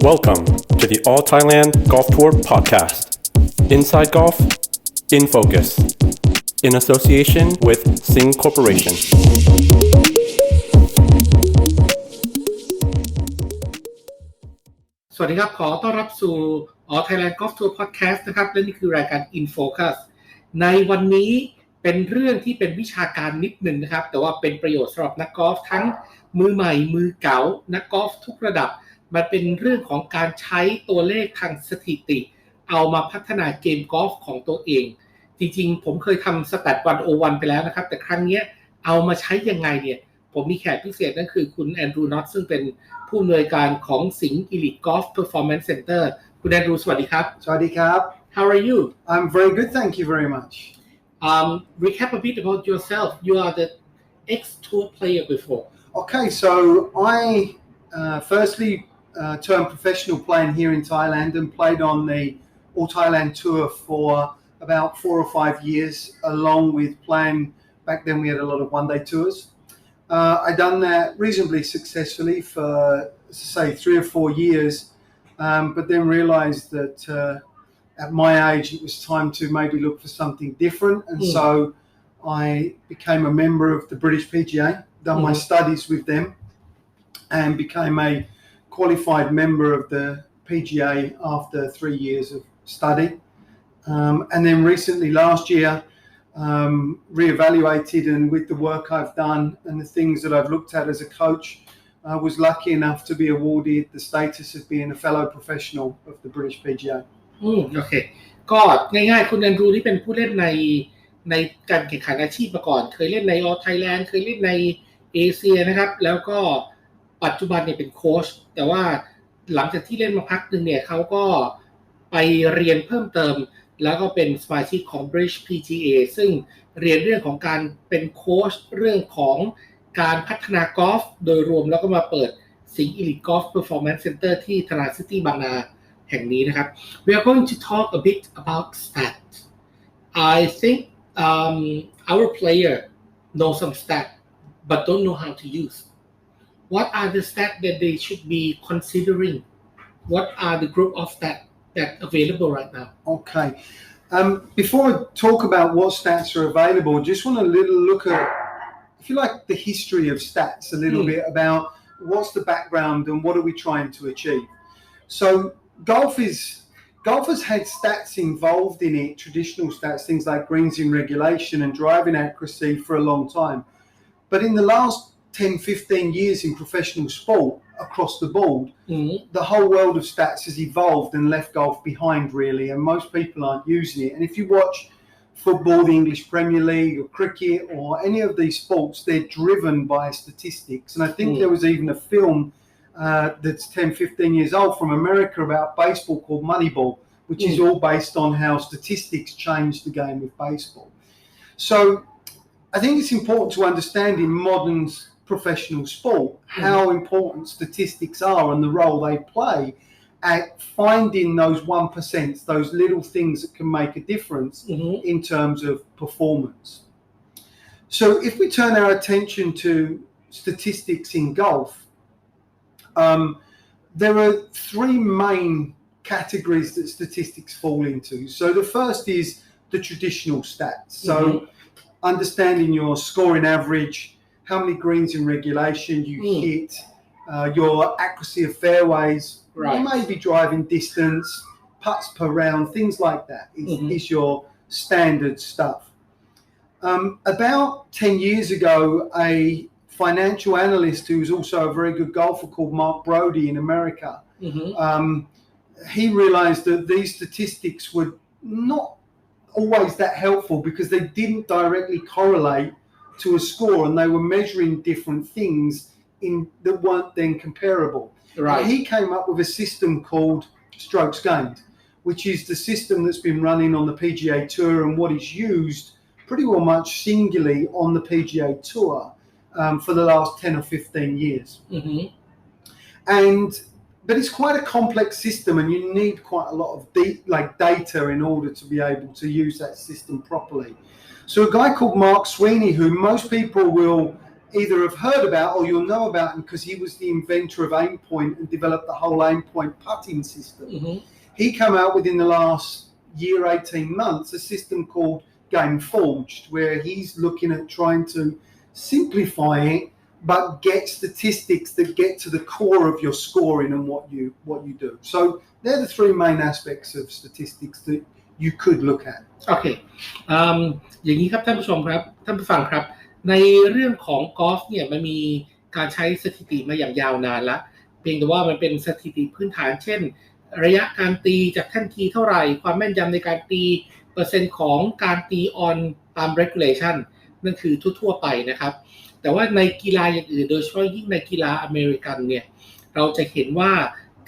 Welcome to the All Thailand Golf Tour podcast. Inside Golf, in focus, in association with Singha Corporation. สวัสดีครับขอต้อนรับสู่ All Thailand Golf Tour podcast นะครับและนี่คือรายการ In Focus ในวันนี้เป็นเรื่องที่เป็นวิชาการนิดนึงนะครับแต่ว่าเป็นประโยชน์สำหรับนักกอล์ฟทั้งมือใหม่มือเก่านักกอล์ฟทุกระดับมันเป็นเรื่องของการใช้ตัวเลขทางสถิติเอามาพัฒนาเกมกอล์ฟของตัวเองจริงๆผมเคยทำสแตท101ไปแล้วนะครับแต่ครั้งนี้เอามาใช้ยังไงเนี่ยผมมีแขกพิเศษนั่นคือคุณแอนดรูว์น็อตซึ่งเป็นผู้อำนวยการของสิงห์ Elite Golf Performance Center คุณแอนดรูว์สวัสดีครับสวัสดีครับ How are you? I'm very good, thank you very much. Recap a bit about yourself. You are the ex-tour player before. Okay, so I firstly turned professional playing here in Thailand and played on the All Thailand Tour for about 4 or 5 years, along with playing, back then we had a lot of one-day tours. I done that reasonably successfully for, say, 3 or 4 years, but then realised that at my age it was time to maybe look for something different, and so I became a member of the British PGA, done my studies with them, and became a qualified member of the PGA after 3 years of study. And then recently, last year, reevaluated, and with the work I've done and the things that I've looked at as a coach, I was lucky enough to be awarded the status of being a fellow professional of the British PGA. โอเคก็ง่ายๆคุณแอนดรูว์นี่เป็นผู้เล่นในการแข่งขันอาชีพมาก่อนเคยเล่นใน All Thailand เคยเล่นในเอเชียนะครับแล้วก็ปัจจุบันเนี่ยเป็นโค้ชแต่ว่าหลังจากที่เล่นมาพักนึงเนี่ยเขาก็ไปเรียนเพิ่มเติมแล้วก็เป็นสมาชิกของ British PGA ซึ่งเรียนเรื่องของการเป็นโค้ชเรื่องของการพัฒนากอล์ฟโดยรวมแล้วก็มาเปิดสิงห์ Elite Golf Performance Center ที่ธนาซิตี้บางนาแห่งนี้นะครับ We are going to talk a bit about stats. I think our player know some stats but don't know how to use. What are the stats that they should be considering? What are the group of stats that available right now? Okay. Before I talk about what stats are available, just want to look at, if you like, the history of stats a little bit about what's the background and what are we trying to achieve. So golf has had stats involved in it, traditional stats, things like greens in regulation and driving accuracy for a long time. But in the last 10-15 years in professional sport across the board, the whole world of stats has evolved and left golf behind really, and most people aren't using it. And if you watch football, the English Premier League or cricket or any of these sports, they're driven by statistics. And I think there was even a film that's 10-15 years old from America about baseball called Moneyball, which is all based on how statistics changed the game of baseball. So I think it's important to understand in modern professional sport how important statistics are and the role they play at finding those 1%, those little things that can make a difference in terms of performance. So if we turn our attention to statistics in golf, there are 3 main categories that statistics fall into. So the first is the traditional stats. So understanding your scoring average, how many greens in regulation you hit, your accuracy of fairways, you may be driving distance, putts per round, things like that is your standard stuff. About 10 years ago, a financial analyst who was also a very good golfer called Mark Brody in America, he realized that these statistics were not always that helpful because they didn't directly correlate to a score and they were measuring different things that weren't then comparable. Right. He came up with a system called strokes gained, which is the system that's been running on the PGA Tour and what is used pretty well much singularly on the PGA Tour for the last 10 or 15 years. But it's quite a complex system and you need quite a lot of data in order to be able to use that system properly. So a guy called Mark Sweeney, who most people will either have heard about or you'll know about him because he was the inventor of aim point and developed the whole aim point putting system. He came out within the last year, 18 months, a system called Game Forged, where he's looking at trying to simplify it, but get statistics that get to the core of your scoring and what you do. So they're the three main aspects of statistics that you could look at. โอเคอย่างนี้ครับท่านผู้ชมครับท่านผู้ฟังครับในเรื่องของกอล์ฟเนี่ยมันมีการใช้สถิติมาอย่างยาวนานละเพียงแต่ว่ามันเป็นสถิติพื้นฐานเช่นระยะการตีจากแท่นทีเท่าไหร่ความแม่นยำในการตีเปอร์เซ็นต์ของการตีออนตาม regulation นั่นคือทั่วๆไปนะครับแต่ว่าในกีฬาอย่างอื่นโดยเฉพาะยิ่งในกีฬาอเมริกันเนี่ยเราจะเห็นว่า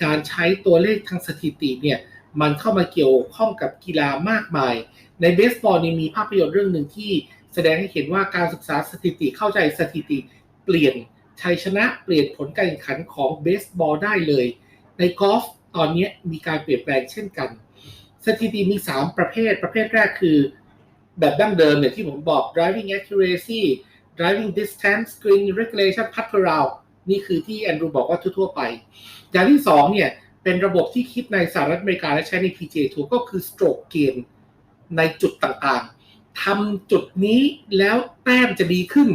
การใช้ตัวเลขทางสถิติเนี่ยมันเข้ามาเกี่ยวข้องกับกีฬามากมายในเบสบอลนี่มีภาพยนตร์เรื่องหนึ่งที่แสดงให้เห็นว่าการศึกษาสถิติเข้าใจสถิติเปลี่ยนชัยชนะเปลี่ยนผลการแข่งขันของเบสบอลได้เลยในกอล์ฟตอนนี้มีการเปลี่ยนแปลงเช่นกันสถิติมี3ประเภทแรกคือแบบดั้งเดิมเนี่ยที่ผมบอก driving accuracy driving distance green regulation putt per round นี่คือที่แอนดรูบอกว่าทั่วๆไปอย่างที่2เนี่ยเป็นระบบที่คิดในสหรัฐอเมริกาและใช้ใน PGA Tour ก็คือ stroke gain ในจุดต่างๆทำจุดนี้แล้วแต้มจะดีขึ้น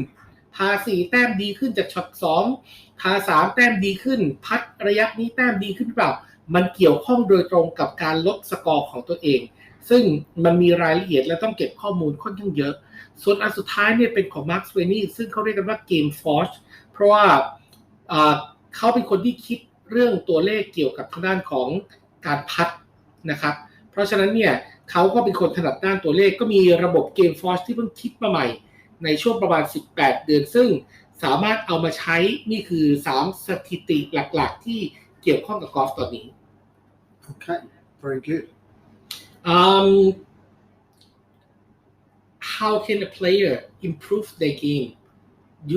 ทา4แต้มดีขึ้นจากช็อต2ทา3แต้มดีขึ้นพัดระยะนี้แต้มดีขึ้นหรือเปล่ามันเกี่ยวข้องโดยตรงกับการลดสกอร์ของตัวเองซึ่งมันมีรายละเอียดและต้องเก็บข้อมูลค่อนข้างเยอะส่วนอันสุดท้ายเนี่ยเป็นของมาร์ค สเวนี่ซึ่งเขาเรียกกันว่าเกมฟอร์ชเพราะว่าเขาเป็นคนที่คิดเรื่องตัวเลขเกี่ยวกับทางด้านของการพัดนะครับเพราะฉะนั้นเนี่ยเขาก็เป็นคนถนัดด้านตัวเลขก็มีระบบเกมฟอร์ชที่เพิ่งคิดมาใหม่ในช่วงประมาณ18เดือนซึ่งสามารถเอามาใช้นี่คือ3สถิติหลักๆที่เกี่ยวข้องกับกอล์ฟตอนนี้ Okay, very good. How can a player improve their game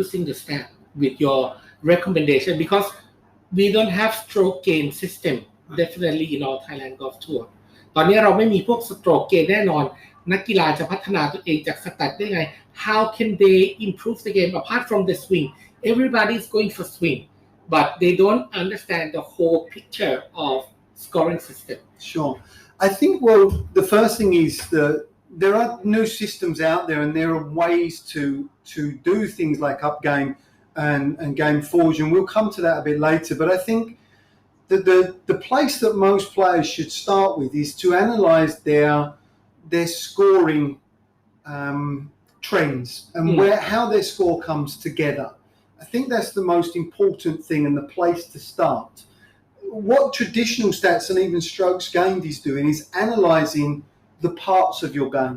using the stat with your recommendation? Because we don't have stroke gain system definitely in our Thailand Golf Tour. ตอนนี้เราไม่มีพวก stroke gain แน่นอนนักกีฬาจะพัฒนาตัวเองจากสแตทได้ไง How can they improve the game apart from the swing? Everybody is going for swing, but they don't understand the whole picture of scoring system. Sure. I think, well, the first thing is that there are new systems out there and there are ways to do things like up game and game forge, and we'll come to that a bit later. But I think that the place that most players should start with is to analyse their scoring trends and how their score comes together. I think that's the most important thing and the place to start. What traditional stats and even strokes gained is doing is analysing the parts of your game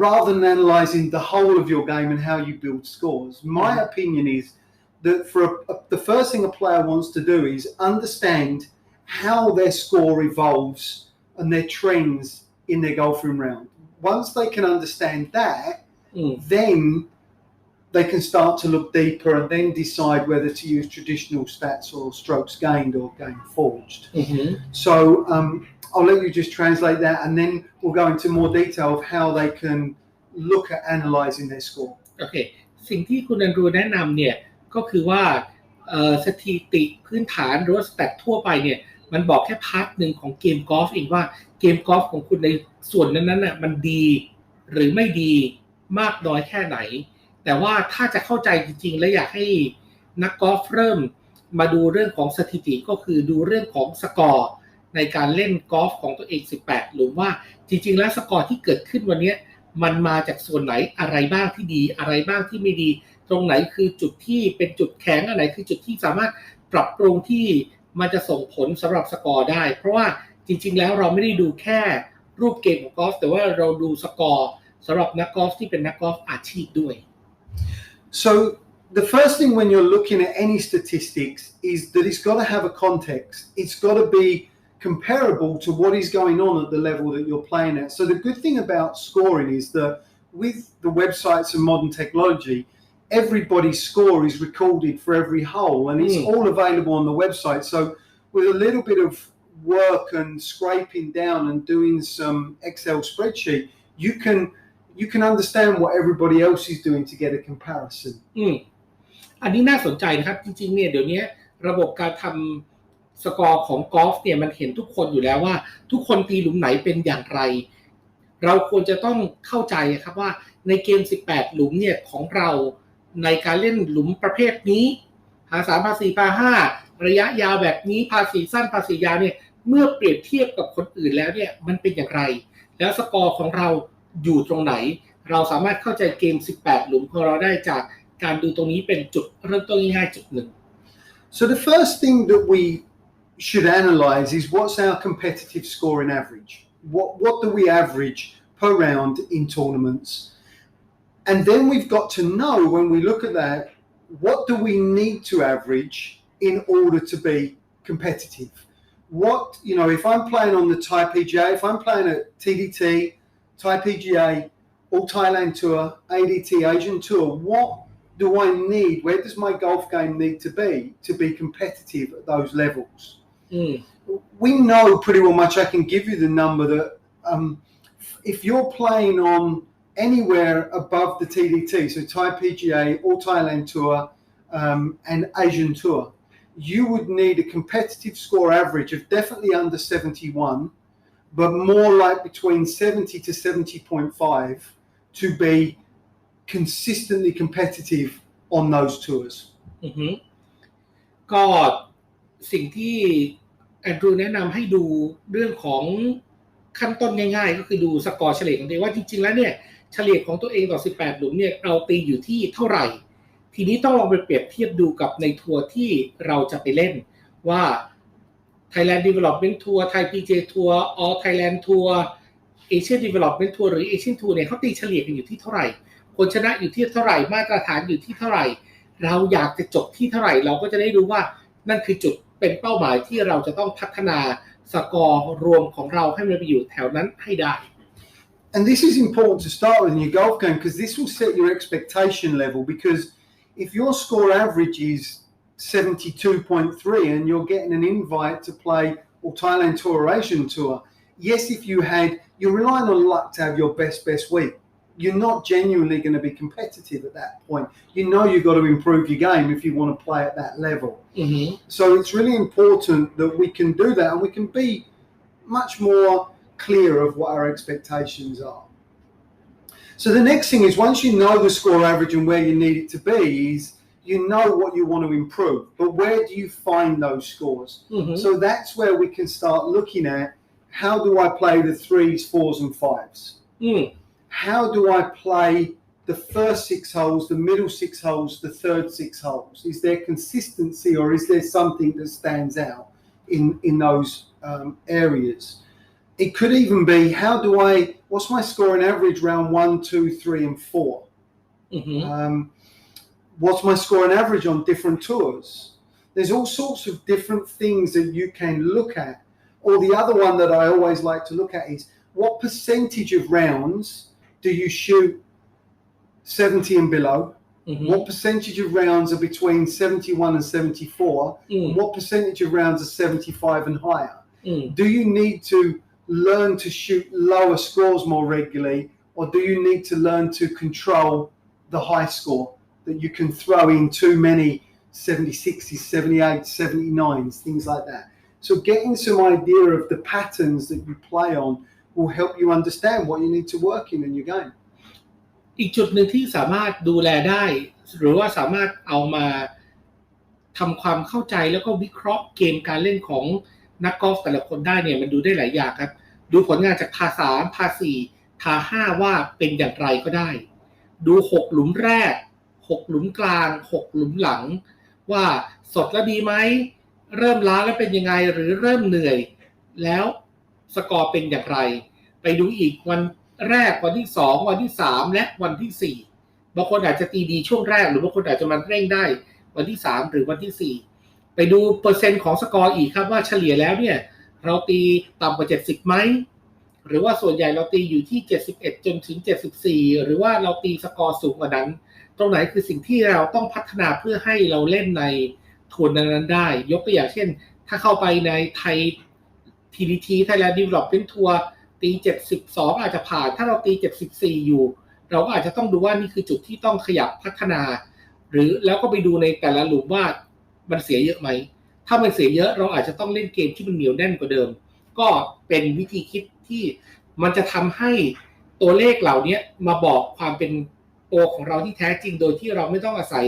rather than analysing the whole of your game and how you build scores. My opinion is that for the first thing a player wants to do is understand how their score evolves and their trends in their golfing round. Once they can understand that, then they can start to look deeper and then decide whether to use traditional stats or strokes gained or game forged. So I'll let you just translate that and then we'll go into more detail of how they can look at analysing their score. Okay. สิ่งที่คุณอันดรูแนะนำเนี่ยก็คือว่าสถิติพื้นฐานหรือว่าสแตททั่วไปเนี่ยมันบอกแค่พาร์ทหนึ่งของเกมกอล์ฟเองว่าเกมกอล์ฟของคุณในส่วนนั้นน่ะมันดีหรือไม่ดีมากน้อยแค่ไหนแต่ว่าถ้าจะเข้าใจจริงๆและอยากให้นักกอล์ฟเริ่มมาดูเรื่องของสถิติก็คือดูเรื่องของสกอร์ในการเล่นกอล์ฟของตัวเอง18หรือว่าจริงๆแล้วสกอร์ที่เกิดขึ้นวันนี้มันมาจากส่วนไหนอะไรบ้างที่ดีอะไรบ้างที่ไม่ดีตรงไหนคือจุดที่เป็นจุดแข็งอันไหนคือจุดที่สามารถปรับปรุงที่มันจะส่งผลสำหรับสกอร์ได้เพราะว่าจริงๆแล้วเราไม่ได้ดูแค่รูปเกมของกอล์ฟแต่ว่าเราดูสกอร์สำหรับนักกอล์ฟที่เป็นนักกอล์ฟอาชีพด้วย So the first thing when you're looking at any statistics is that it's got to have a context. It's got to be comparable to what is going on at the level that you're playing at. So the good thing about scoring is that with the websites and modern technology, everybody's score is recorded for every hole and it's all available on the website. So with a little bit of work and scraping down and doing some Excel spreadsheet, you can you can understand what everybody else is doing to get a comparison. อันนี้น่าสนใจนะครับจริงๆเนี่ยเดี๋ยวนี้ระบบการทำสกอร์ของกอล์ฟเนี่ยมันเห็นทุกคนอยู่แล้วว่าทุกคนตีหลุมไหนเป็นอย่างไรเราควรจะต้องเข้าใจครับว่าในเกม18หลุมเนี่ยของเราในการเล่นหลุมประเภทนี้พา3พา4พา5ระยะยาวแบบนี้พา4สั้นพา4ยาวเนี่ยเมื่อเปรียบเทียบกับคนอื่นแล้วเนี่ยมันเป็นอย่างไรแล้วสกอร์ของเราอยู่ตรงไหนเราสามารถเข้าใจเกม18หลุมของเราได้จากการดูตรงนี้เป็นจุดเริ่มต้นง่ายๆจุดหนึ่ง So the first thing that we should analyze is what's our competitive scoring average. What do we average per round in tournaments? And then we've got to know when we look at that, what do we need to average in order to be competitive? What, if I'm playing on the Thai PGA, if I'm playing at TDT, Thai PGA, All Thailand Tour, ADT Asian Tour, what do I need? Where does my golf game need to be competitive at those levels? We know pretty well much. I can give you the number that if you're playing on anywhere above the TDT, so Thai PGA, All Thailand Tour, and Asian Tour, you would need a competitive score average of definitely under 71, but more like between 70 to 70.5 to be consistently competitive on those tours. ก็สิ่งที่แอนดรูแนะนำให้ดูเรื่องของขั้นต้นง่ายๆก็คือดูสกอร์เฉลี่ยของตัวเองว่าจริงๆแล้วเนี่ยเฉลี่ยของตัวเองต่อ18หลุมเนี่ยเราตีอยู่ที่เท่าไหร่ทีนี้ต้องลองไปเปรียบเทียบดูกับในทัวร์ที่เราจะไปเล่นว่า Thailand Development Tour Thai PGA Tour All Thailand Tour Asian Development Tour หรือ Asian Tour เนี่ยเขาตีเฉลี่ยกันอยู่ที่เท่าไหร่คนชนะอยู่ที่เท่าไหร่มาตรฐานอยู่ที่เท่าไหร่เราอยากจะจบที่เท่าไหร่เราก็จะได้รู้ว่านั่นคือจุดเป็นเป้าหมายที่เราจะต้องพัฒนาสกอร์รวมของเราให้มันไปอยู่แถวนั้นให้ได้ And this is important to start with in your golf game because this will set your expectation level because if your score average is 72.3 and you're getting an invite to play or Thailand Tour or Asian Tour, yes, if you're relying on luck to have your best week. You're not genuinely going to be competitive at that point. You've got to improve your game if you want to play at that level. So it's really important that we can do that and we can be much more clear of what our expectations are. So the next thing is once you know the score average and where you need it to be is you know what you want to improve, but where do you find those scores? So that's where we can start looking at how do I play the 3s, 4s and 5s? How do I play the first 6 holes, the middle 6 holes, the third 6 holes? Is there consistency or is there something that stands out in those areas? It could even be what's my scoring average round 1, 2, 3 and 4? What's my scoring average on different tours? There's all sorts of different things that you can look at. Or the other one that I always like to look at is what percentage of rounds do you shoot 70 and below? What percentage of rounds are between 71 and 74? And what percentage of rounds are 75 and higher? Do you need to learn to shoot lower scores more regularly or do you need to learn to control the high score that you can throw in too many 76s, 78s, 79s, things like that? So getting some idea of the patterns that you play on will help you understand what you need to work in your game. อีกจุดหนึ่งที่สามารถดูแลได้หรือว่าสามารถเอามาทำความเข้าใจแล้วก็วิเคราะห์เกมการเล่นของนักกอล์ฟแต่ละคนได้เนี่ยมันดูได้หลายอย่างครับดูผลงานจากพา3พา4พา5ว่าเป็นอย่างไรก็ได้ดู6หลุมแรก6หลุมกลาง6หลุมหลังว่าสดแล้วดีไหมเริ่มล้าแล้วเป็นยังไงหรือเริ่มเหนื่อยแล้วสกอร์เป็นอย่างไรไปดูอีกวันแรกวันที่2วันที่3และวันที่4บางคนอาจจะตีดีช่วงแรกหรือบางคนอาจจะมาเร่งได้วันที่3หรือวันที่4ไปดูเปอร์เซ็นต์ของสกอร์อีกครับว่าเฉลี่ยแล้วเนี่ยเราตีต่ำกว่า70ไหมหรือว่าส่วนใหญ่เราตีอยู่ที่71จนถึง74หรือว่าเราตีสกอร์สูงกว่านั้นตรงไหนคือสิ่งที่เราต้องพัฒนาเพื่อให้เราเล่นในทัวร์นั้นได้ยกตัวอย่างเช่นถ้าเข้าไปในไทย TDT Thailand Development Tour ตี72อาจจะผ่านถ้าเราตี74อยู่ เราก็อาจจะต้องดูว่านี่คือจุดที่ต้องขยับพัฒนาหรือแล้วก็ไปดูในแต่ละหลุมว่ามันเสียเยอะไหมถ้ามันเสียเยอะเราอาจจะต้องเล่นเกมที่มันเหนียวแน่นกว่าเดิมก็เป็นวิธีคิดที่มันจะทำให้ตัวเลขเหล่านี้มาบอกความเป็นตัวของเราที่แท้จริงโดยที่เราไม่ต้องอาศัย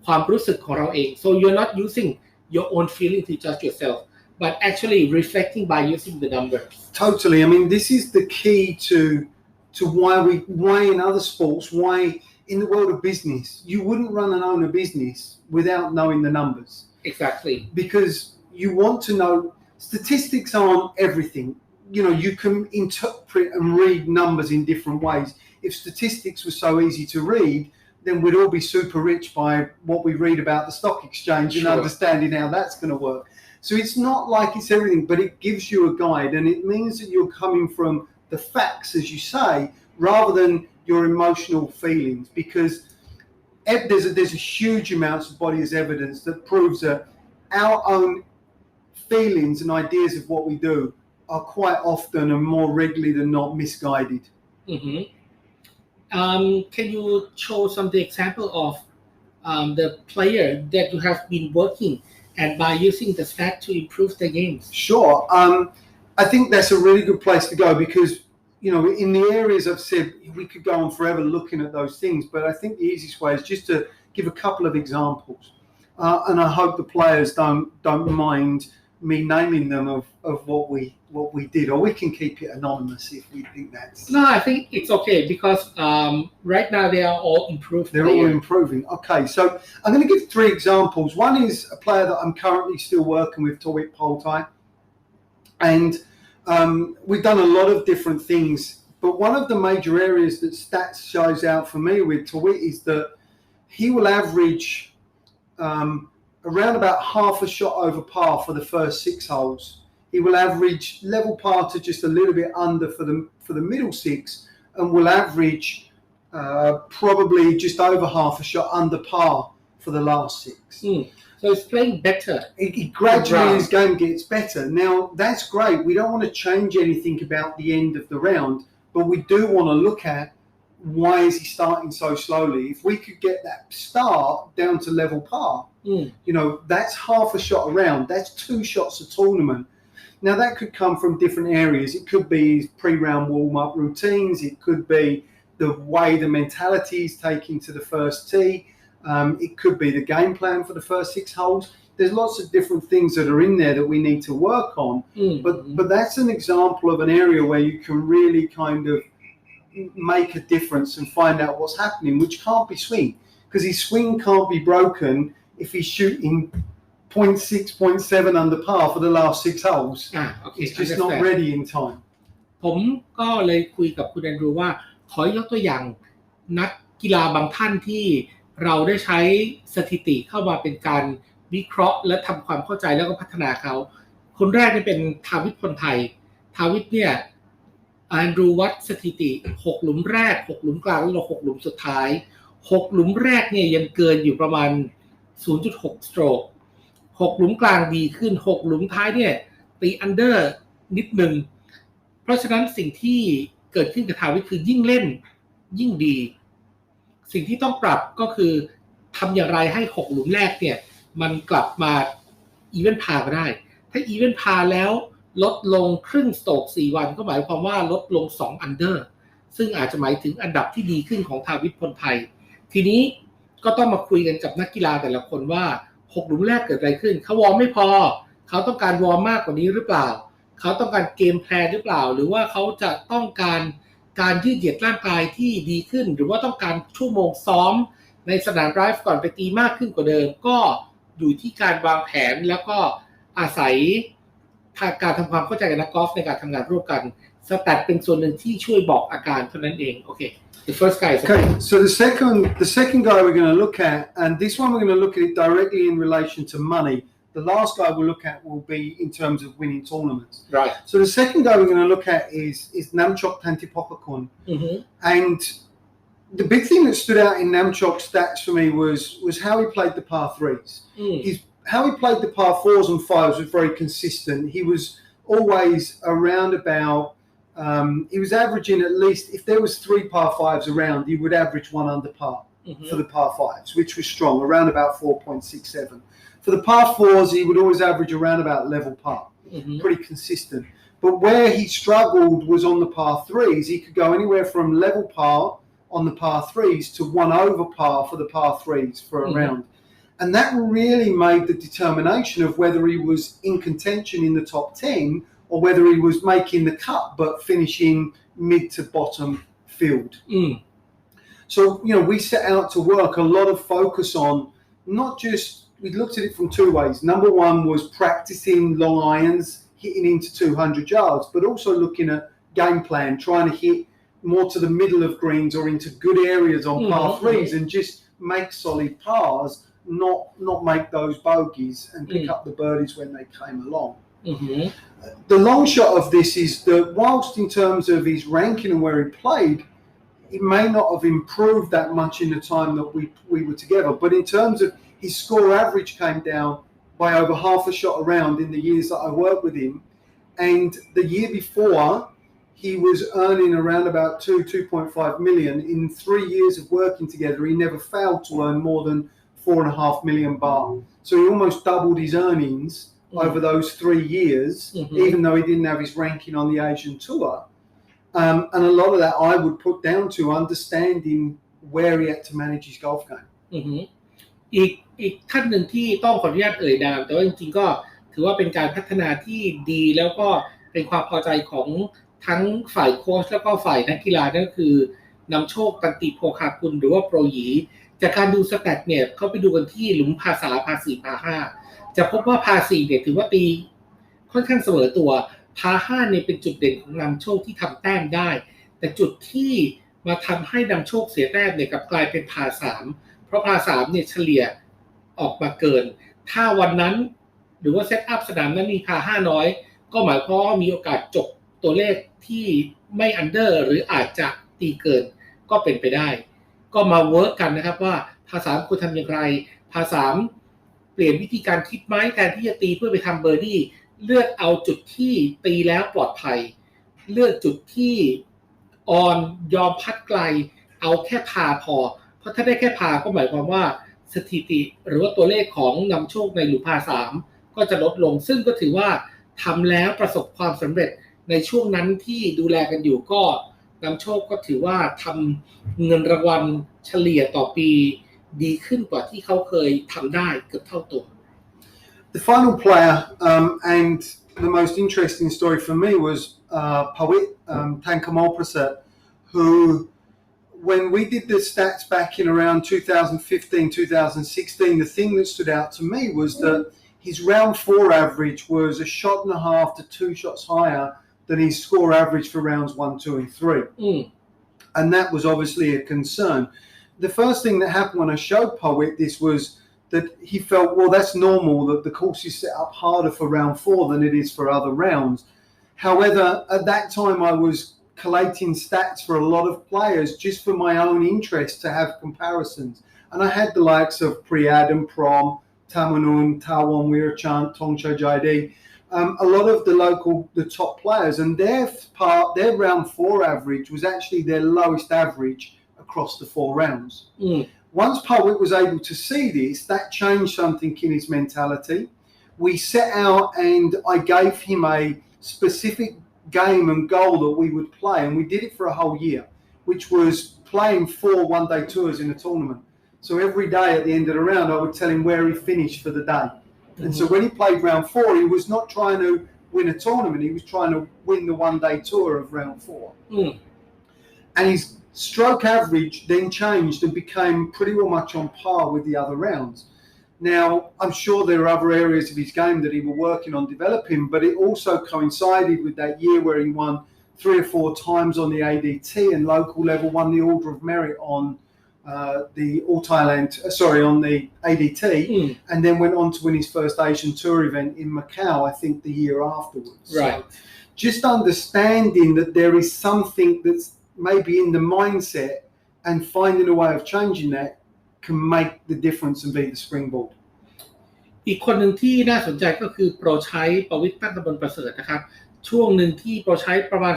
ความรู้สึกของเราเอง so you're not using your own feeling to judge yourself but actually reflecting by using the numbers Totally. I mean, this is the key to why in other sports, why in the world of business, you wouldn't run and own a business without knowing the numbers. exactly Because you want to know statistics aren't everything. You know, you can interpret and read numbers in different ways. If statistics were so easy to read, then we'd all be super rich by what we read about the stock exchange and understanding how that's going to work. So it's not like it's everything, but it gives you a guide, and it means that you're coming from the facts, as you say, rather than your emotional feelings, because there's a huge amount of body of evidence that proves that our own feelings and ideas of what we do are quite often and more regularly than not misguided. mm-hmm. Can you show some of the example of the player that you have been working and by using the stat to improve the games? Sure. I think that's a really good place to go because, you know, in the areas I've said, we could go on forever looking at those things, but I think the easiest way is just to give a couple of examples. And I hope the players don't mind me naming them of what we did, or we can keep it anonymous if we think that's... No, I think it's okay because right now they are all improved. They're all improving. Okay, so I'm going to give 3 examples. One is a player that I'm currently still working with, Tawit Poltai. And we've done a lot of different things, but one of the major areas that stats shows out for me with Tawit is that he will average around about half a shot over par for the first 6 holes. He will average level par to just a little bit under for the middle 6, and will average probably just over half a shot under par for the last 6. So it's playing better. It gradually his game gets better. Now that's great. We don't want to change anything about the end of the round, but we do want to look at why is he starting so slowly. If we could get that start down to level par, you know, that's half a shot around. That's 2 shots a tournament. Now that could come from different areas. It could be pre-round warm-up routines. It could be the way the mentality is taken to the first tee. It could be the game plan for the first 6 holes. There's lots of different things that are in there that we need to work on. But that's an example of an area where you can really kind of make a difference and find out what's happening, which can't be swing, because his swing can't be broken if he's shooting 0.6, 0.7 under par for the last 6 holes. Okay, it's just not ready in time. ผมก็เลยคุยกับคุณแอนดรูว่าขอยกตัวอย่างนักกีฬาบางท่านที่เราได้ใช้สถิติเข้ามาเป็นการวิเคราะห์และทำความเข้าใจแล้วก็พัฒนาเขาคนแรกนี่เป็นทาวิทพลไทยทาวิทเนี่ยแอนดรูวัดสถิติ6หลุมแรก6หลุมกลางแล้ว6หลุมสุดท้าย6หลุมแรกเนี่ยยังเกินอยู่ประมาณ 0.6 สโตรก6หลุมกลางดีขึ้น6หลุมท้ายเนี่ยตีอันเดอร์นิดนึงเพราะฉะนั้นสิ่งที่เกิดขึ้นกับทาวิทคือยิ่งเล่นยิ่งดีสิ่งที่ต้องปรับก็คือทำอย่างไรให้6หลุมแรกเนี่ยมันกลับมาอีเวนต์พาก็ได้ถ้าอีเวนต์พาแล้วลดลงครึ่งสโตรก4วันก็หมายความว่าลดลง2อันเดอร์ซึ่งอาจจะหมายถึงอันดับที่ดีขึ้นของทาวิทพลไทยทีนี้ก็ต้องมาคุยกันกับนักกีฬาแต่ละคนว่า6หลุมแรกเกิดอะไรขึ้นเขาวอร์มไม่พอเขาต้องการวอร์มมากกว่านี้หรือเปล่าเขาต้องการเกมแพลนหรือเปล่าหรือว่าเขาจะต้องการยืดเหยียดร่างกายที่ดีขึ้นหรือว่าต้องการชั่วโมงซ้อมในสนามไดรฟ์ก่อนไปตีมากขึ้นกว่าเดิมก็อยู่ที่การวางแผนแล้วก็อาศัยการทำความเข้าใจกับนักกอล์ฟในการทำงานร่วมกันสแตทเป็นส่วนหนึ่งที่ช่วยบอกอาการเท่านั้นเองโอเค The first guy is okay. So the second guy we're going to look at, and this one we're going to look at it directly in relation to money. The last guy we'll look at will be in terms of winning tournaments. Right. So the second guy we're going to look at is Namchok Thantipopakul. And the big thing that stood out in Namchok's stats for me was how he played the par 3s. How he played the par 4s and 5s was very consistent. He was always around about He was averaging at least, if there was 3 par 5s around, he would average 1 under par for the par 5s, which was strong, around about 4.67. For the par 4s, he would always average around about level par, pretty consistent. But where he struggled was on the par 3s. He could go anywhere from level par on the par 3s to 1 over par for the par 3s for a round. And that really made the determination of whether he was in contention in the top 10 or whether he was making the cut but finishing mid to bottom field. So, we set out to work a lot of focus on not just, we looked at it from 2 ways. Number 1 was practicing long irons, hitting into 200 yards, but also looking at game plan, trying to hit more to the middle of greens or into good areas on par 3s and just make solid pars, not make those bogeys and pick up the birdies when they came along. The long shot of this is that whilst in terms of his ranking and where he played, it may not have improved that much in the time that we were together, but in terms of his score average came down by over half a shot around in the years that I worked with him, and the year before he was earning around about 2.5 million. In 3 years of working together, he never failed to earn more than 4.5 million baht. So he almost doubled his earnings over those 3 years, even though he didn't have his ranking on the Asian tour. And a lot of that I would put down to understanding where he had to manage his golf game. อีกท่านหนึ่งที่ต้องขออนุญาตเอ่ยนามแต่ว่าจริงๆก็ถือว่าเป็นการพัฒนาที่ดีแล้วก็เป็นความพอใจของทั้งฝ่ายโค้ชแล้วก็ฝ่ายนักกีฬานั่นก็คือนำโชคตันติโภคากุลหรือว่าโปรหยีจากการดูสแตทเนี่ยเขาไปดูกันที่หลุมพา3พา4พา5จะพบว่าพา4เนี่ยถือว่าตีค่อนข้างเสมอตัวพา5เนี่ยเป็นจุดเด่นของนำโชคที่ทำแต้มได้แต่จุดที่มาทำให้นำโชคเสียแต้มเนี่ยกลับกลายเป็นพา3เพราะพา3เนี่ยเฉลี่ยออกมาเกินถ้าวันนั้นหรือว่าเซตอัพสนามนั้นมีพา5น้อยก็หมายความว่ามีโอกาสจบตัวเลขที่ไม่อันเดอร์หรืออาจจะตีเกินก็เป็นไปได้ก็มาเวิร์กกันนะครับว่าพา3ควรทำอย่างไรพา3เปลี่ยนวิธีการคิดไหมแทนที่จะตีเพื่อไปทำเบอร์ดี้เลือกเอาจุดที่ตีแล้วปลอดภัยเลือกจุดที่ออนยอมพัดไกลเอาแค่พาพอเพราะถ้าได้แค่พาก็หมายความว่าสถิติหรือว่าตัวเลขของนำโชคในหลุมพา3ก็จะลดลงซึ่งก็ถือว่าทำแล้วประสบความสำเร็จในช่วงนั้นที่ดูแลกันอยู่ก็นำโชคก็ถือว่าทำเงินรางวัลเฉลี่ยต่อปีดีขึ้นกว่าที่เขาเคยทำได้เกือบเท่าตัว The final player and the most interesting story for me was Pawit Tangkamalprasad, who when we did the stats back in around 2015, 2016, the thing that stood out to me was that his round 4 average was a shot and a half to 2 shots higher than his score average for rounds 1, 2 and 3. And that was obviously a concern. The first thing that happened when I showed Pawit this was that he felt, well, that's normal, that the course is set up harder for round 4 than it is for other rounds. However, at that time I was collating stats for a lot of players just for my own interest to have comparisons. And I had the likes of Priyad and Prom, Tamanun, Tawon Wirachant, Tongcha Jaidi, a lot of the top players, and their round 4 average was actually their lowest average across the 4 rounds. Once Pawit was able to see this, that changed something in his mentality. We set out and I gave him a specific game and goal that we would play, and we did it for a whole year, which was playing 4 one-day tours in a tournament. So every day at the end of the round, I would tell him where he finished for the day. And so when he played round 4, he was not trying to win a tournament, he was trying to win the one-day tour of round 4. And his stroke average then changed and became pretty well much on par with the other rounds. Now, I'm sure there are other areas of his game that he was working on developing, but it also coincided with that year where he won 3 or 4 times on the ADT and local level, won the Order of Merit on the on the ADT, and then went on to win his first Asian Tour event in Macau, I think the year afterwards. Right. So just understanding that there is something that's maybe in the mindset and finding a way of changing that can make the difference and be the springboard. อีกคนหนึ่งที่น่าสนใจก็คือโปรใช้ประวิตรตั้งกำบลประเสริฐนะครับ ช่วงหนึ่งที่โปรชัยประมาณ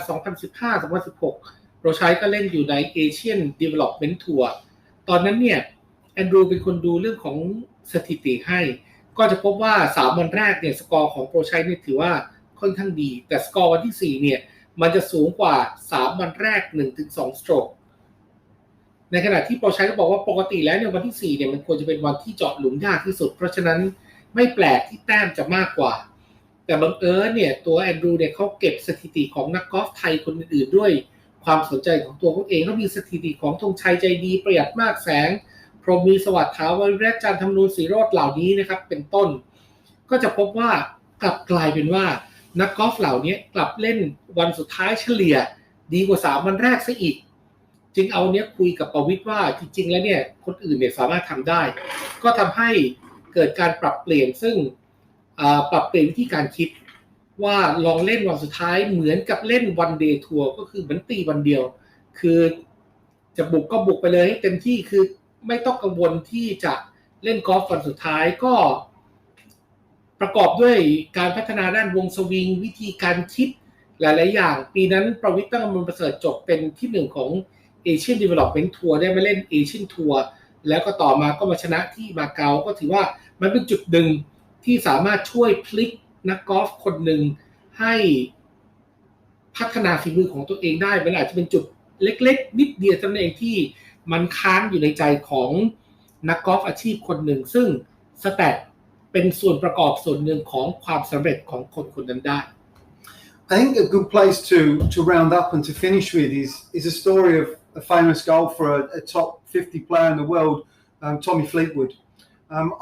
2015-2016 โปรชัยก็เล่นอยู่ใน Asian Development Tour ตอนนั้นเนี่ยแอนดรูเป็นคนดูเรื่องของสถิติให้ก็จะพบว่า3วันแรกเนี่ยสกอร์ของโปรชัยเนี่ยถือว่าค่อนข้างดีแต่สกอร์วันที่4เนี่ยมันจะสูงกว่า3วันแรก 1-2 สโตรกในขณะที่โปรชัยก็บอกว่าปกติแล้วเนี่ยวันที่4เนี่ยมันควรจะเป็นวันที่เจาะหลุมยากที่สุดเพราะฉะนั้นไม่แปลกที่แต้มจะมากกว่าแต่บังเอิญเนี่ยตัวแอนดรูเนี่ยเขาเก็บสถิติของนักกอล์ฟไทยคนอื่นๆด้วยความสนใจของตัวเขาเองเขามีสถิติของธงชัยใจดีประหยัดมากแสงพรหมมีสวัสดิ์ถาวรวิรัติจันทร์ธรรมนูญศรีโรจน์เหล่านี้นะครับเป็นต้นก็จะพบว่ากลับกลายเป็นว่านักกอล์ฟเหล่านี้กลับเล่นวันสุดท้ายเฉลี่ยดีกว่า3วันแรกซะอีกจึงเอาเนี้ยคุยกับประวิตรว่าจริงๆแล้วเนี่ยคนอื่นเนี่ยสามารถทำได้ก็ทำให้เกิดการปรับเปลี่ยนซึ่งปรับเปลี่ยนวิธีการคิดว่าลองเล่นวันสุดท้ายเหมือนกับเล่นวันเดย์ทัวร์ก็คือเหมือนตีวันเดียวคือจะบุกก็บุกไปเลยให้เต็มที่คือไม่ต้องกังวลที่จะเล่นกอล์ฟวันสุดท้ายก็ประกอบด้วยการพัฒนาด้านวงสวิงวิธีการคิดหลายๆอย่างปีนั้นประวิตร ตั้งกมลประเสริฐจบเป็นที่1ของ Asian Development Tour ได้มาเล่น Asian Tour แล้วก็ต่อมาก็มาชนะที่มาเก๊าก็ถือว่ามันเป็นจุดหนึ่งที่สามารถช่วยพลิกนักกอล์ฟคนหนึ่งให้พัฒนาฝีมือของตัวเองได้มันอาจจะเป็นจุดเล็กๆนิดเดียวเท่านั้นเองที่มันค้างอยู่ในใจของนักกอล์ฟอาชีพคนหนึ่งซึ่งสแตทเป็นส่วนประกอบส่วนหนึ่งของความสำเร็จของคนคนนั้นได้ I think a good place to round up and to finish with is a story of a famous golfer, a top 50 player in the world, Tommy Fleetwood.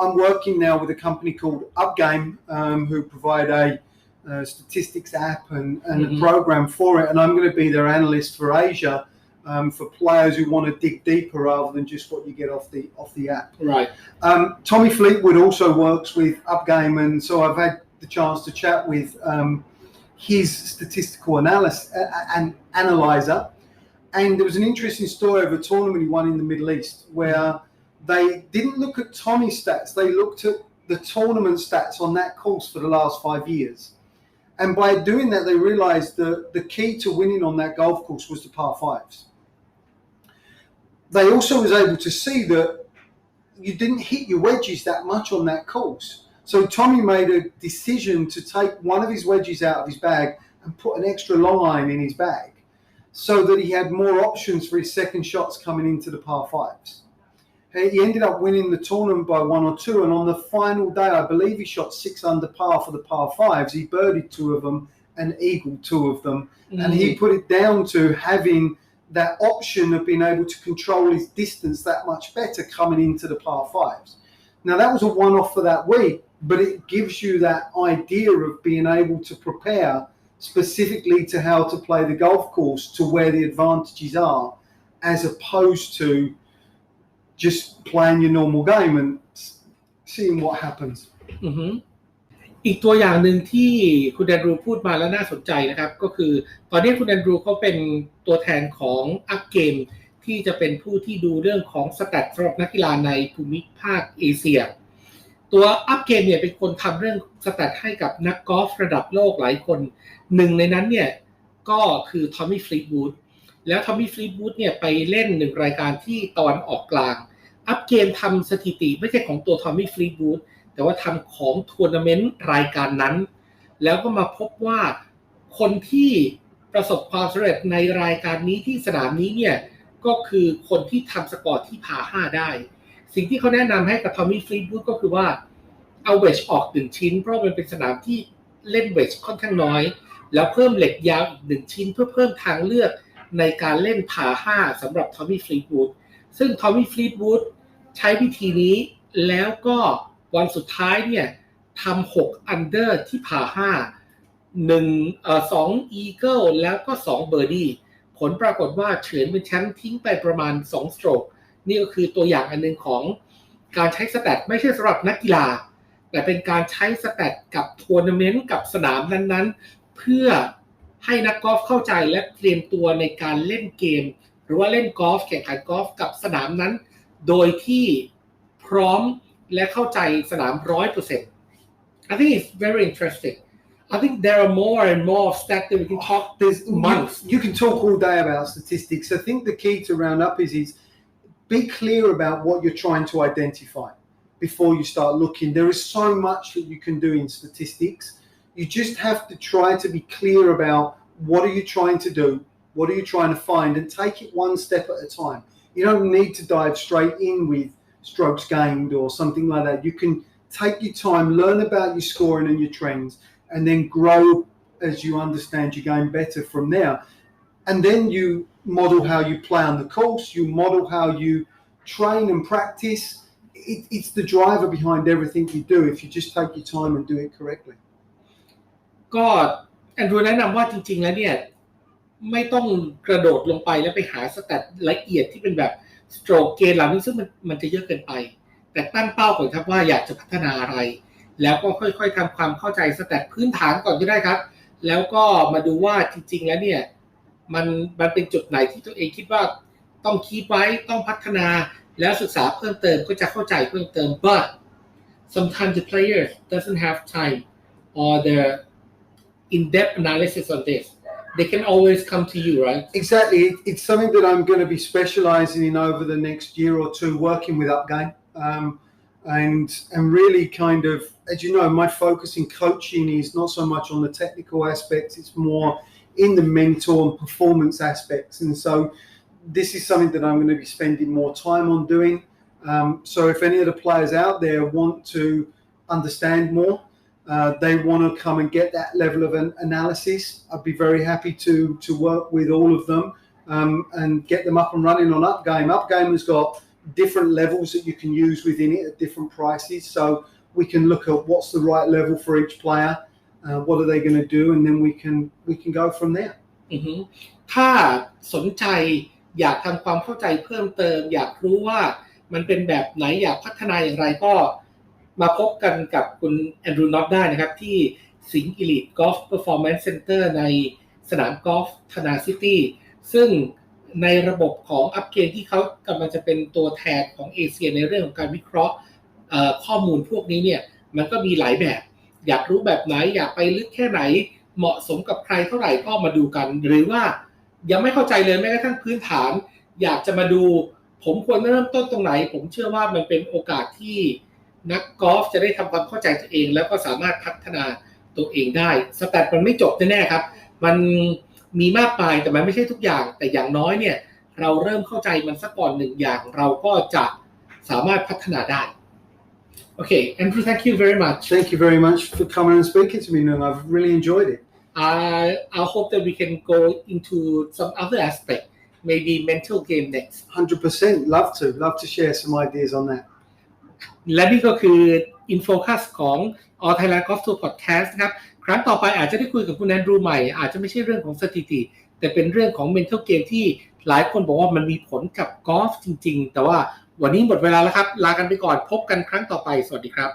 I'm working now with a company called Upgame, who provide a statistics app and a program for it, and I'm going to be their analyst for Asia for players who want to dig deeper rather than just what you get off the app. Right. Tommy Fleetwood also works with Upgame, and so I've had the chance to chat with his statistical analyzer, and there was an interesting story of a tournament he won in the Middle East where they didn't look at Tommy's stats, they looked at the tournament stats on that course for the last 5 years. And by doing that, they realized that the key to winning on that golf course was the par fives. They also was able to see that you didn't hit your wedges that much on that course. So Tommy made a decision to take one of his wedges out of his bag and put an extra long iron in his bag so that he had more options for his second shots coming into the par fives. He ended up winning the tournament by 1 or 2, and on the final day, I believe he shot 6 under par for the par fives. He birdied 2 of them and eagled 2 of them, and he put it down to having that option of being able to control his distance that much better coming into the par fives. Now, that was a one-off for that week, but it gives you that idea of being able to prepare specifically to how to play the golf course to where the advantages are, as opposed to just playing your normal game and seeing what happens. อีกตัวอย่างหนึ่งที่คุณแอนดรูพูดมาแล้วน่าสนใจนะครับก็คือตอนนี้คุณแอนดรูเขาเป็นตัวแทนของอัพเกมที่จะเป็นผู้ที่ดูเรื่องของสแตทสำหรับนักกีฬาในภูมิภาคเอเชียตัวอัพเกมเนี่ยเป็นคนทำเรื่องสแตทให้กับนักกอล์ฟระดับโลกหลายคนหนึ่งในนั้นเนี่ยก็คือทอมมี่ฟลีทวูดแล้วทอมมี่ฟลีทวูดเนี่ยไปเล่น1รายการที่ตะวันออกกลางอัพเกมทำสถิติไม่ใช่ของตัวทอมมี่ฟลีทวูดแต่ว่าทำของทัวร์นาเมนต์รายการนั้นแล้วก็มาพบว่าคนที่ประสบความสำเร็จในรายการนี้ที่สนามนี้เนี่ยก็คือคนที่ทำสกอร์ที่พา5ได้สิ่งที่เขาแนะนำให้กับทอมมี่ฟลีทวูดก็คือว่าเอาเวดจ์ออก1ชิ้นเพราะมันเป็นสนามที่เล่นเวดจ์ค่อนข้างน้อยแล้วเพิ่มเหล็กยาวอีก1ชิ้นเพื่อเพิ่มทางเลือกในการเล่นพา5สำหรับทอมมี่ฟลีทวูดซึ่งทอมมี่ฟลีทวูดใช้วิธีนี้แล้วก็วันสุดท้ายเนี่ยทำ6อันเดอร์ที่พา2 อีเกิลแล้วก็2เบอร์ดี้ผลปรากฏว่าเฉือนเป็นแชมป์ทิ้งไปประมาณ2สโตรกนี่ก็คือตัวอย่างอันนึงของการใช้สแตทไม่ใช่สำหรับนักกีฬาแต่เป็นการใช้สแตทกับทัวร์นาเมนต์กับสนามนั้นๆเพื่อให้นักกอล์ฟเข้าใจและเตรียมตัวในการเล่นเกมหรือว่าเล่นกอล์ฟแข่งขันกอล์ฟกับสนามนั้นโดยที่พร้อมและเข้าใจสนาม 100% I think it's very interesting I think there are more and more stats that we can talk months. You can talk all day about statistics. I think the key to round up is be clear about what you're trying to identify before you start looking. There is so much that you can do in statistics. You just have to try to be clear about what are you trying to do, what are you trying to find, and take it one step at a time. You don't need to dive straight in with strokes gained or something like that. You can take your time, learn about your scoring and your trends, and then grow as you understand your game better from there. And then you model how you play on the course, you model how you train and practice. It's the driver behind everything you do if you just take your time and do it correctly. ก็แอนดรูแนะนำว่าจริงๆแล้วเนี่ยไม่ต้องกระโดดลงไปแล้วไปหาสแตทละเอียดที่เป็นแบบสโตรกเกณฑ์เหล่านี้ซึ่งมันจะเยอะเกินไปแต่ตั้งเป้าก่อนครับว่าอยากจะพัฒนาอะไรแล้วก็ค่อยๆทำความเข้าใจสแตทพื้นฐานก่อนก็ได้ครับแล้วก็มาดูว่าจริงๆแล้วเนี่ยมันเป็นจุดไหนที่ตัวเองคิดว่าต้องคีปไว้ต้องพัฒนาแล้วศึกษาเพิ่มเติมก็จะเข้าใจเพิ่มเติม but sometimes the players doesn't have time or the in-depth analysis on this. They can always come to you, right? Exactly. It's something that I'm going to be specializing in over the next year or two, working with Upgame. And really kind of, as you know, my focus in coaching is not so much on the technical aspects, it's more in the mental and performance aspects. And so this is something that I'm going to be spending more time on doing. So if any of the players out there want to understand more, they want to come and get that level of an analysis, I'd be very happy to work with all of them and get them up and running on Upgame. Upgame has got different levels that you can use within it at different prices, so we can look at what's the right level for each player, what are they going to do, and then we can go from there. ถ้าสนใจอยากทำความเข้าใจเพิ่มเติมอยากรู้ว่ามันเป็นแบบไหนอยากพัฒนาอย่างไรก็มาพบกันกับคุณแอนดรูว์น็อตได้นะครับที่สิงห์ Elite Golf Performance Center ในสนามกอล์ฟธนาซิตี้ซึ่งในระบบของอัพเกรดที่เขากำลังจะเป็นตัวแทนของเอเชียในเรื่องของการวิเคราะห์ข้อมูลพวกนี้เนี่ยมันก็มีหลายแบบอยากรู้แบบไหนอยากไปลึกแค่ไหนเหมาะสมกับใครเท่าไหร่ก็มาดูกันหรือว่ายังไม่เข้าใจเลยแม้กระทั่งพื้นฐานอยากจะมาดูผมควรเริ่มต้นตรงไหนผมเชื่อว่ามันเป็นโอกาสที่นักกอล์ฟจะได้ทำความเข้าใจตัวเองแล้วก็สามารถพัฒนาตัวเองได้สแตทมันไม่จบแน่ๆครับมันมีมากมายแต่มันไม่ใช่ทุกอย่างแต่อย่างน้อยเนี่ยเราเริ่มเข้าใจมันสักก่อนหนึ่งอย่างเราก็จะสามารถพัฒนาได้โอเค Andrew thank you very much Thank you very much for coming and speaking to me Nung. I've really enjoyed it. I hope that we can go into some other aspect maybe mental game next 100% love to share some ideas on that และนี่ก็คือ In Focus ของ All Thailand Golf Tour Podcast นะครับครั้งต่อไปอาจจะได้คุยกับคุณแอนดรูว์ใหม่อาจจะไม่ใช่เรื่องของสถิติแต่เป็นเรื่องของ mental game ที่หลายคนบอกว่ามันมีผลกับกอล์ฟจริงๆแต่ว่าวันนี้หมดเวลาแล้วครับลากันไปก่อนพบกันครั้งต่อไปสวัสดีครับ